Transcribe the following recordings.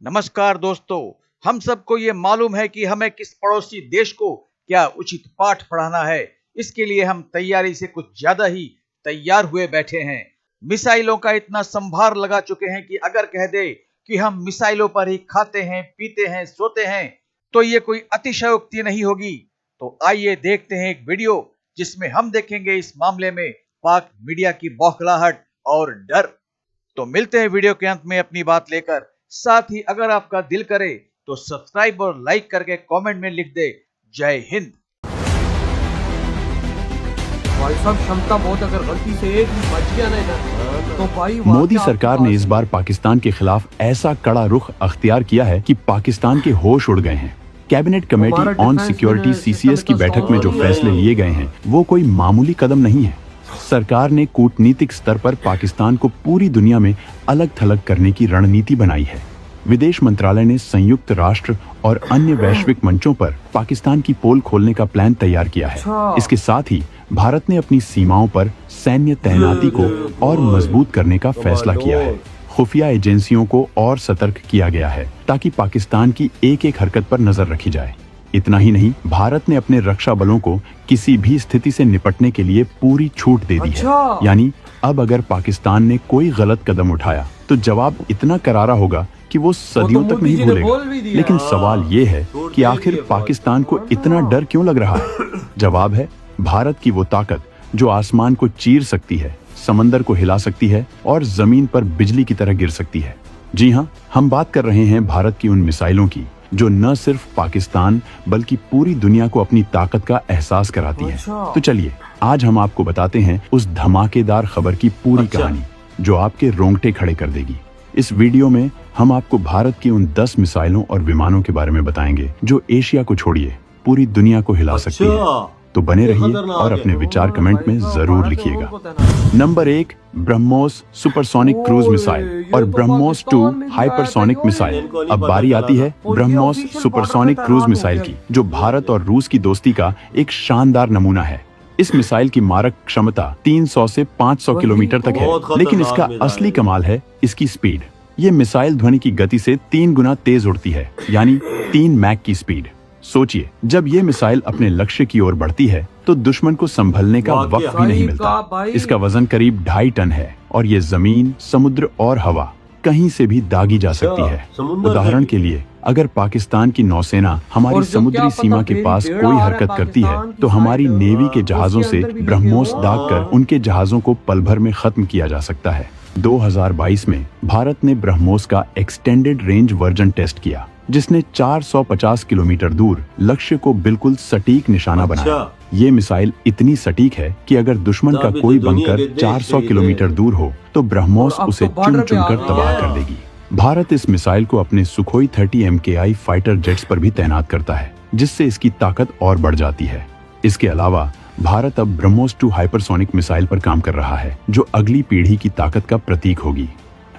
नमस्कार दोस्तों। हम सबको ये मालूम है कि हमें किस पड़ोसी देश को क्या उचित पाठ पढ़ाना है। इसके लिए हम तैयारी से कुछ ज्यादा ही तैयार हुए बैठे हैं। मिसाइलों का इतना संभार लगा चुके हैं कि अगर कह दे कि हम मिसाइलों पर ही खाते हैं, पीते हैं, सोते हैं तो ये कोई अतिशयोक्ति नहीं होगी। तो आइए देखते हैं एक वीडियो जिसमें हम देखेंगे इस मामले में पाक मीडिया की बौखलाहट और डर। तो मिलते हैं वीडियो के अंत में अपनी बात लेकर। साथ ही अगर आपका दिल करे तो सब्सक्राइब और लाइक करके कमेंट में लिख दे जय हिंद। भाई साहब क्षमता बहुत, अगर गलती से एक भी बच गया ना इधर तो भाई। मोदी सरकार ने इस बार पाकिस्तान के खिलाफ ऐसा कड़ा रुख अख्तियार किया है कि पाकिस्तान के होश उड़ गए हैं। Cabinet committee on security CCS की बैठक में जो फैसले लिए गए हैं वो कोई मामूली कदम नहीं है। सरकार ने कूटनीतिक स्तर पर पाकिस्तान को पूरी दुनिया में अलग थलग करने की रणनीति बनाई है। विदेश मंत्रालय ने संयुक्त राष्ट्र और अन्य वैश्विक मंचों पर पाकिस्तान की पोल खोलने का प्लान तैयार किया है। इसके साथ ही भारत ने अपनी सीमाओं पर सैन्य तैनाती को और मजबूत करने का फैसला किया है। खुफिया एजेंसियों को और सतर्क किया गया है ताकि पाकिस्तान की एक एक हरकत पर नजर रखी जाए। इतना ही नहीं, भारत ने अपने रक्षा बलों को किसी भी स्थिति से निपटने के लिए पूरी छूट दे दी है। यानी अब अगर पाकिस्तान ने कोई गलत कदम उठाया तो जवाब इतना करारा होगा कि वो सदियों तक नहीं भूलेगा। लेकिन सवाल ये है कि आखिर पाकिस्तान को इतना डर क्यों लग रहा है? जवाब है भारत की वो ताकत जो आसमान को चीर सकती है, समंदर को हिला सकती है और जमीन पर बिजली की तरह गिर सकती है। जी हाँ, हम बात कर रहे हैं भारत की उन मिसाइलों की जो न सिर्फ पाकिस्तान बल्कि पूरी दुनिया को अपनी ताकत का एहसास कराती है। तो चलिए आज हम आपको बताते हैं उस धमाकेदार खबर की पूरी कहानी जो आपके रोंगटे खड़े कर देगी। इस वीडियो में हम आपको भारत की उन 10 मिसाइलों और विमानों के बारे में बताएंगे जो एशिया को छोड़िए पूरी दुनिया को हिला सकती है। तो बने रहिए और अपने विचार कमेंट में जरूर लिखिएगा। Number 1, BrahMos supersonic cruise missile और ब्रह्मोस 2 हाइपरसोनिक मिसाइल। अब बारी आती है ब्रह्मोस सुपरसोनिक क्रूज मिसाइल की, जो भारत और रूस की दोस्ती का एक शानदार नमूना है। इस मिसाइल की मारक क्षमता 300 से 500 किलोमीटर तक है, लेकिन इसका असली कमाल है इसकी स्पीड। ये मिसाइल ध्वनि की गति से 3 गुना तेज उड़ती है, यानी 3 मैक की स्पीड। सोचिए, जब ये मिसाइल अपने लक्ष्य की ओर बढ़ती है तो दुश्मन को संभलने का वक्त भी नहीं मिलता। इसका वजन करीब 2.5 टन है और ये जमीन, समुद्र और हवा कहीं से भी दागी जा सकती है। उदाहरण के लिए, अगर पाकिस्तान की नौसेना हमारी समुद्री सीमा के पास कोई हरकत करती है तो हमारी नेवी के जहाजों से ब्रह्मोस दागकर उनके जहाजों को पल भर में खत्म किया जा सकता है। 2022 में भारत ने ब्रह्मोस का एक्सटेंडेड रेंज वर्जन टेस्ट किया, जिसने 450 किलोमीटर दूर लक्ष्य को बिल्कुल सटीक निशाना बनाया। ये मिसाइल इतनी सटीक है कि अगर दुश्मन का कोई बंकर 400 किलोमीटर दूर हो तो ब्रह्मोस उसे चुन चुनकर तबाह कर देगी। भारत इस मिसाइल को अपने सुखोई 30 MKI फाइटर जेट्स पर भी तैनात करता है, जिससे इसकी ताकत और बढ़ जाती है। इसके अलावा भारत अब ब्रह्मोस 2 हाइपरसोनिक मिसाइल पर काम कर रहा है, जो अगली पीढ़ी की ताकत का प्रतीक होगी।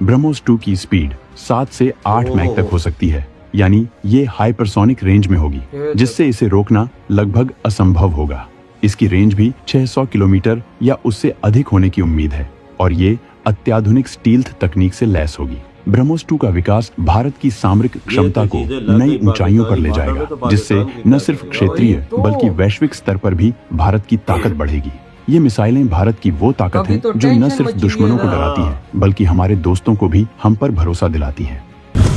ब्रह्मोस 2 की स्पीड 7 से 8 मैक तक हो सकती है, यानी ये हाइपरसोनिक रेंज में होगी, जिससे इसे रोकना लगभग असंभव होगा। इसकी रेंज भी 600 किलोमीटर या उससे अधिक होने की उम्मीद है और ये अत्याधुनिक स्टील्थ तकनीक से लैस होगी। ब्रह्मोस 2 का विकास भारत की सामरिक क्षमता को नई ऊंचाइयों पर ले जाएगा, जिससे न सिर्फ क्षेत्रीय बल्कि वैश्विक स्तर पर भी भारत की ताकत बढ़ेगी। ये मिसाइलें भारत की वो ताकत है जो न सिर्फ दुश्मनों को डराती है बल्कि हमारे दोस्तों को भी हम पर भरोसा दिलाती है।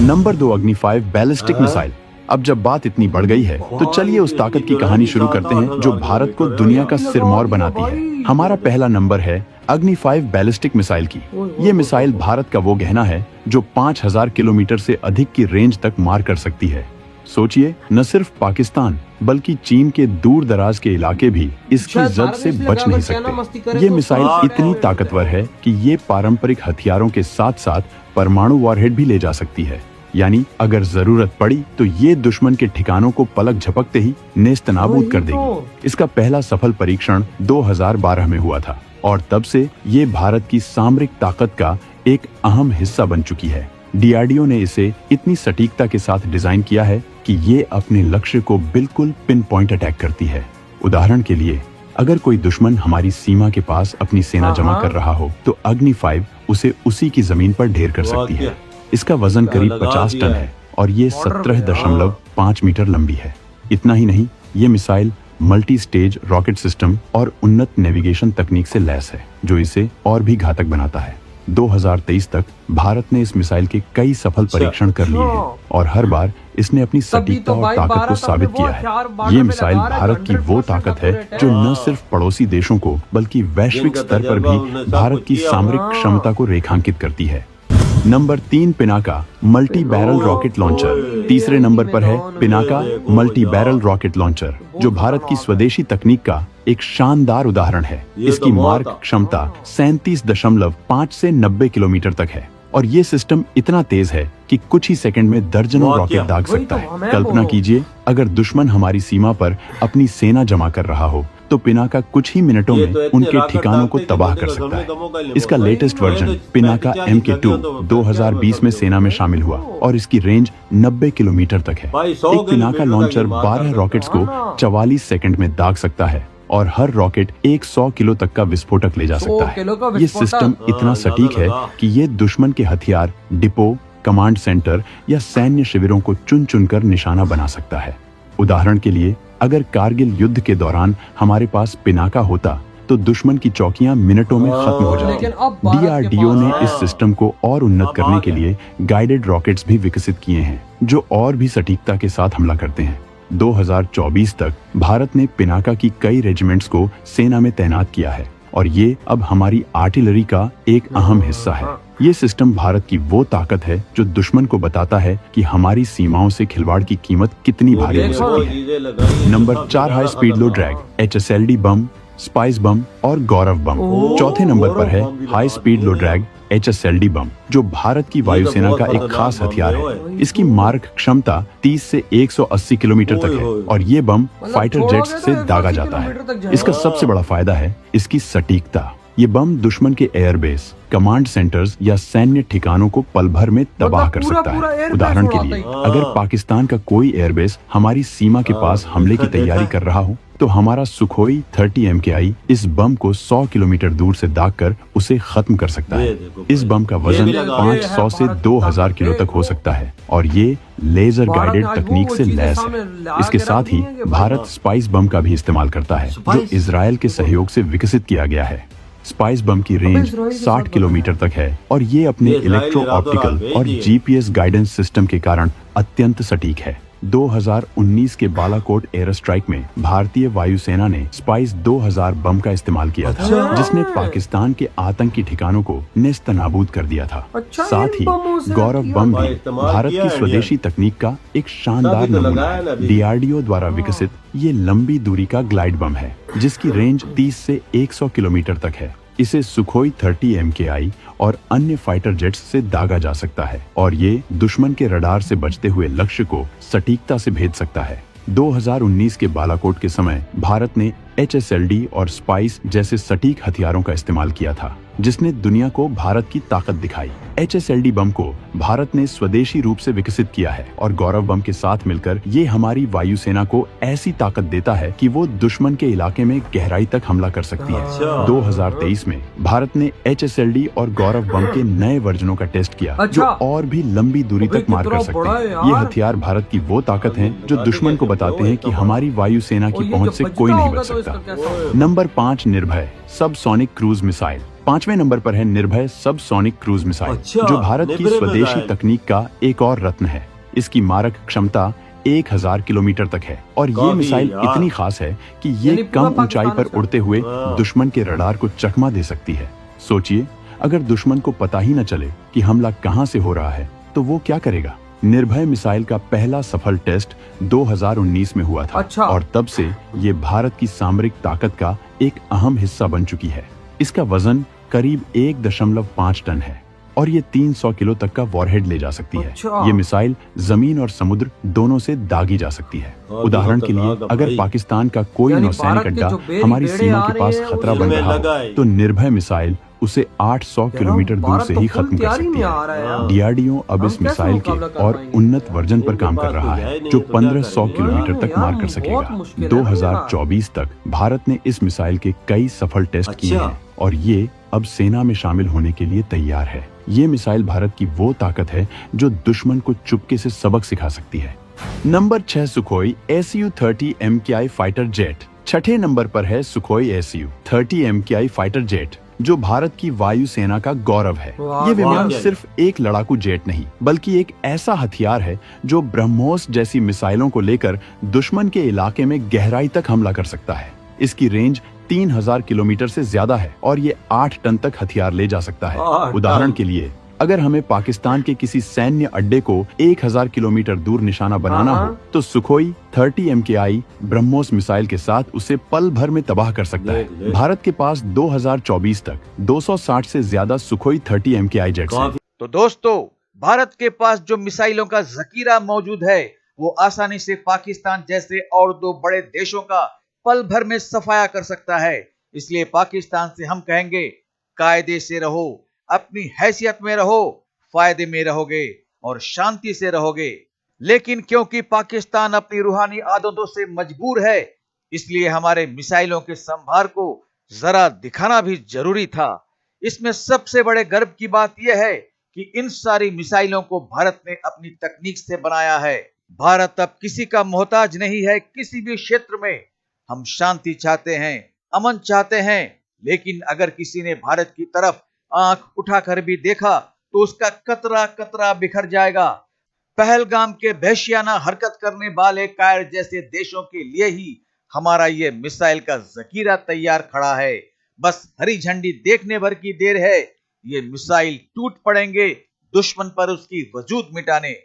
नंबर 2, अग्नि 5 बैलिस्टिक मिसाइल। अब जब बात इतनी बढ़ गई है तो चलिए उस ताकत की कहानी शुरू करते हैं जो भारत को दुनिया का सिरमौर बनाती है। हमारा पहला नंबर है अग्नि 5 बैलिस्टिक मिसाइल की। ये मिसाइल भारत का वो गहना है जो 5000 किलोमीटर से अधिक की रेंज तक मार कर सकती है। सोचिए, न सिर्फ पाकिस्तान बल्कि चीन के दूर दराज के इलाके भी इसकी जद से बच नहीं सकते। ये मिसाइल इतनी ताकतवर है कि ये पारंपरिक हथियारों के साथ साथ परमाणु वॉरहेड भी ले जा सकती है, यानी अगर जरूरत पड़ी तो ये दुश्मन के ठिकानों को पलक झपकते ही नेस्तनाबूद कर देगी। इसका पहला सफल परीक्षण 2012 में हुआ था और तब से ये भारत की सामरिक ताकत का एक अहम हिस्सा बन चुकी है। DRDO ने इसे इतनी सटीकता के साथ डिजाइन किया है कि ये अपने लक्ष्य को बिल्कुल पिन पॉइंट अटैक करती है। उदाहरण के लिए, अगर कोई दुश्मन हमारी सीमा के पास अपनी सेना जमा कर रहा हो तो अग्नि 5 उसे उसी की जमीन पर ढेर कर सकती है। इसका वजन करीब 50 टन है और ये 17.5 मीटर लंबी है। इतना ही नहीं, ये missile multi stage rocket system और उन्नत नेविगेशन तकनीक से लैस है, जो इसे और भी घातक बनाता है। 2023 तक भारत ने इस मिसाइल के कई सफल परीक्षण कर लिए हैं और हर बार इसने अपनी सटीकता और ताकत को साबित किया है। ये मिसाइल भारत की वो ताकत है जो न सिर्फ पड़ोसी देशों को बल्कि वैश्विक स्तर पर भी भारत की सामरिक क्षमता को रेखांकित करती है। Number 3 Pinaka multi barrel rocket launcher. तीसरे नंबर पर है Pinaka multi barrel rocket launcher, जो भारत की स्वदेशी तकनीक का एक शानदार उदाहरण है। इसकी मार्क क्षमता 37.5 से 90 किलोमीटर तक है और ये सिस्टम इतना तेज है कि कुछ ही सेकंड में दर्जनों रॉकेट दाग सकता है। कल्पना कीजिए, अगर दुश्मन हमारी सीमा पर अपनी सेना जमा कर रहा हो तो पिनाका कुछ ही मिनटों में उनके ठिकानों को तबाह कर सकता है। इसका लेटेस्ट वर्जन पिनाका MK2 2020 में सेना में शामिल हुआ और इसकी रेंज 90 किलोमीटर तक है। एक पिनाका लॉन्चर 12 रॉकेट्स को 44 सेकंड में दाग सकता है और हर रॉकेट 100 किलो तक का विस्फोटक ले जा सकता है। ये सिस्टम इतना सटीक है कि ये दुश्मन के हथियार, डिपो, कमांड सेंटर या सैन्य शिविरों को चुन चुनकर निशाना बना सकता है। उदाहरण के लिए, अगर कारगिल युद्ध के दौरान हमारे पास पिनाका होता तो दुश्मन की चौकियां मिनटों में खत्म हो जाती। DRDO ने इस सिस्टम को और उन्नत करने के लिए गाइडेड रॉकेट्स भी विकसित किए हैं, जो और भी सटीकता के साथ हमला करते हैं। 2024 तक भारत ने पिनाका की कई रेजिमेंट्स को सेना में तैनात किया है और ये अब हमारी आर्टिलरी का एक अहम हिस्सा है। ये सिस्टम भारत की वो ताकत है जो दुश्मन को बताता है कि हमारी सीमाओं से खिलवाड़ की कीमत कितनी भारी हो सकती है। नंबर 4 हाई स्पीड लो ड्रैग HSLD बम, स्पाइस बम और गौरव बम। चौथे नंबर पर है हाई स्पीड लो ड्रैग HSLD बम, जो भारत की वायुसेना का एक खास हथियार है। इसकी मार्क क्षमता 30 से 180 किलोमीटर तक है और ये बम फाइटर जेट्स से दागा जाता है। इसका सबसे बड़ा फायदा है इसकी सटीकता। ये बम दुश्मन के एयरबेस, कमांड सेंटर्स या सैन्य ठिकानों को पल भर में तबाह कर सकता है। उदाहरण के लिए, अगर पाकिस्तान का कोई एयरबेस हमारी सीमा के पास हमले की तैयारी कर रहा हो तो हमारा सुखोई 30 MKI इस बम को 100 किलोमीटर दूर से दागकर उसे खत्म कर सकता है। इस बम का वजन 500 से 2000 किलो तक हो सकता है और ये लेजर गाइडेड तकनीक से लैस है। इसके साथ ही भारत स्पाइस बम का भी इस्तेमाल करता है, जो इजराइल के सहयोग से विकसित किया गया है। स्पाइस बम की रेंज 60 किलोमीटर तक है और ये अपने इलेक्ट्रो ऑप्टिकल और GPS गाइडेंस सिस्टम के कारण अत्यंत सटीक है। 2019 के बालाकोट एयर स्ट्राइक में भारतीय वायुसेना ने स्पाइस 2000 बम का इस्तेमाल किया था, जिसने पाकिस्तान के आतंकी ठिकानों को नेस्तनाबूद कर दिया था। साथ ही गौरव बम भी भारत की स्वदेशी तकनीक का एक शानदार नमूना है। DRDO द्वारा विकसित ये लंबी दूरी का ग्लाइड बम है, जिसकी रेंज 30 से 100 किलोमीटर तक है। इसे सुखोई 30 MKI और अन्य फाइटर जेट्स से दागा जा सकता है और ये दुश्मन के रडार से बचते हुए लक्ष्य को सटीकता से भेद सकता है। 2019 के बालाकोट के समय भारत ने HSLD और स्पाइस जैसे सटीक हथियारों का इस्तेमाल किया था, जिसने दुनिया को भारत की ताकत दिखाई। HSLD बम को भारत ने स्वदेशी रूप से विकसित किया है और गौरव बम के साथ मिलकर ये हमारी वायुसेना को ऐसी ताकत देता है कि वो दुश्मन के इलाके में गहराई तक हमला कर सकती है। 2023 में भारत ने HSLD और गौरव बम के नए वर्जनों का टेस्ट किया, जो और भी लंबी दूरी तक मार कर सकते हैं। ये हथियार भारत की वो ताकत है जो दुश्मन को बताते हैं कि हमारी वायुसेना की पहुंच से कोई नहीं बच सकता। नंबर 5 निर्भय सब सोनिक क्रूज मिसाइल। 5वें नंबर पर है निर्भय सब सोनिक क्रूज मिसाइल, जो भारत की स्वदेशी तकनीक का एक और रत्न है। इसकी मारक क्षमता 1000 किलोमीटर तक है और ये मिसाइल इतनी खास है कि ये कम ऊंचाई पर उड़ते हुए दुश्मन के रडार को चकमा दे सकती है। सोचिए, अगर दुश्मन को पता ही न चले कि हमला कहां से हो रहा है तो वो क्या करेगा। निर्भय मिसाइल का पहला सफल टेस्ट 2019 में हुआ था और तब से ये भारत की सामरिक ताकत का एक अहम हिस्सा बन चुकी है। इसका वजन करीब 1.5 टन है और ये 300 किलो तक का वॉरहेड ले जा सकती है। ये मिसाइल जमीन और समुद्र दोनों से दागी जा सकती है। उदाहरण के लिए, अगर पाकिस्तान का कोई नौसैनिक अड्डा हमारी सीमा के पास खतरा बन रहा हो तो निर्भय मिसाइल उसे 800 किलोमीटर दूर से ही खत्म कर सकती है। DRDO अब इस मिसाइल के और उन्नत वर्जन पर काम कर रहा है, जो 1500 किलोमीटर तक मार कर सकेगा। 2024 तक भारत ने इस मिसाइल के कई सफल टेस्ट किए हैं और ये अब सेना में शामिल होने के लिए तैयार है। ये मिसाइल भारत की वो ताकत है जो दुश्मन को चुपके से सबक सिखा सकती है। Number 6 Sukhoi Su-30 MKI fighter jet. छठे नंबर पर है Sukhoi Su-30 MKI fighter jet, जो भारत की वायुसेना का गौरव है। ये विमान सिर्फ एक लड़ाकू जेट नहीं, बल्कि एक ऐसा हथियार है जो ब्रह्मोस जैसी मिसाइलों को लेकर दुश्मन के इलाके में गहराई तक हमला कर सकता है। इसकी रेंज 3000 किलोमीटर से ज्यादा है और ये 8 टन तक हथियार ले जा सकता है। उदाहरण के लिए, अगर हमें पाकिस्तान के किसी सैन्य अड्डे को 1000 किलोमीटर दूर निशाना बनाना हो, तो सुखोई 30 MKI ब्रह्मोस मिसाइल के साथ उसे पल भर में तबाह कर सकता है। भारत के पास 2024 तक 260 से ज्यादा सुखोई 30 MKI जेट्स हैं। तो दोस्तों, भारत के पास जो मिसाइलों का जखीरा मौजूद है, वो आसानी से पाकिस्तान जैसे और 2 बड़े देशों का पल भर में सफाया कर सकता है। इसलिए पाकिस्तान से हम कहेंगे, कायदे से रहो, अपनी हैसियत में रहो, फायदे में रहोगे और शांति से रहोगे। लेकिन क्योंकि पाकिस्तान अपनी रूहानी आदतों से मजबूर है, इसलिए हमारे मिसाइलों के संभार को जरा दिखाना भी जरूरी था। इसमें सबसे बड़े गर्व की बात यह है कि इन सारी मिसाइलों को भारत ने अपनी तकनीक से बनाया है। भारत अब किसी का मोहताज नहीं है। किसी भी क्षेत्र में हम शांति चाहते हैं, अमन चाहते हैं, लेकिन अगर किसी ने भारत की तरफ आंख उठाकर भी देखा तो उसका कतरा कतरा बिखर जाएगा। पहलगाम के वहशियाना हरकत करने वाले कायर जैसे देशों के लिए ही हमारा ये मिसाइल का जखीरा तैयार खड़ा है। बस हरी झंडी देखने भर की देर है, ये मिसाइल टूट पड़ेंगे दुश्मन पर उसकी वजूद मिटाने।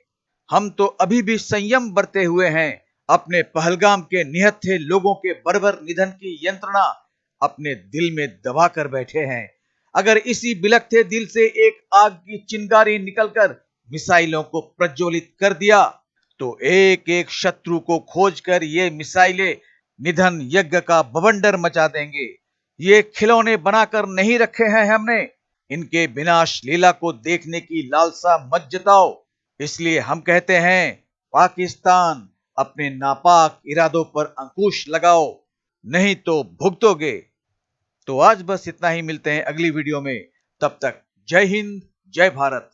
हम तो अभी भी संयम बरते हुए हैं, अपने पहलगाम के निहत्थे लोगों के बर्बर निधन की यंत्रणा अपने दिल में दबा कर बैठे हैं। अगर इसी बिलखते दिल से एक आग की चिंगारी निकलकर मिसाइलों को प्रज्वलित कर दिया, तो एक एक शत्रु को खोजकर ये मिसाइलें निधन यज्ञ का बवंडर मचा देंगे। ये खिलौने बनाकर नहीं रखे हैं हमने, इनके विनाश लीला को देखने की लालसा मत जताओ। इसलिए हम कहते हैं, पाकिस्तान, अपने नापाक इरादों पर अंकुश लगाओ, नहीं तो भुगतोगे। तो आज बस इतना ही, मिलते हैं अगली वीडियो में। तब तक जय हिंद, जय भारत।